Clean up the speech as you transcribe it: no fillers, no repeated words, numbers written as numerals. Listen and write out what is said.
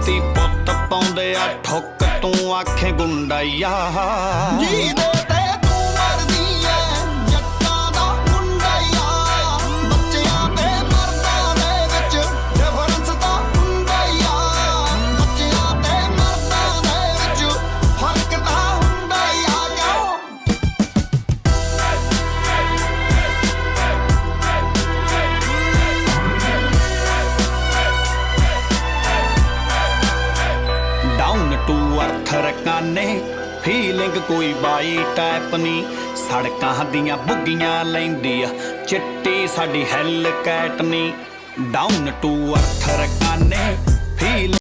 ਧੀ ਪੁੱਤ ਪਾਉਂਦੇ ਆ ਠੁੱਕ, ਤੂੰ ਆਖੇ ਗੁੰਡਾਈਆ ਜੀ ਦੇ ਤੇ ਤੂੰ ਮਰਦੀ ਐ ਜੱਟਾਂ ਦਾ ਮੁੰਡਾਈਆ। ਬੱਚਿਆਂ ਤੇ ਮਰਦਾਂ ਦੇ ਵਿੱਚ ਡਿਫਰੈਂਸ ਤਾਂ ਹੁੰਦਾ ਈ ਆ। ਬੱਚਿਆਂ ਤੇ ਮਰਦਾਂ ਦੇ ਵਿੱਚ ਫਰਕ ਤਾਂ ਹੁੰਦਾ ਈ ਆ। ਡਾਊਨ ਟੂ ਅਰਥ ਰਕਾਨੇ ਫੀਲਿੰਗ ਕੋਈ ਬਾਈ ਟਾਈਪ ਨੀ। ਸੜਕਾਂ ਦੀਆਂ ਬੁੱਗੀਆਂ ਲੈਂਦੀ ਆ ਚਿੱਟੀ ਸਾਡੀ ਹੈਲ ਕੈਟ ਨੀ। Down to earth ਰਕਾਨੇ feel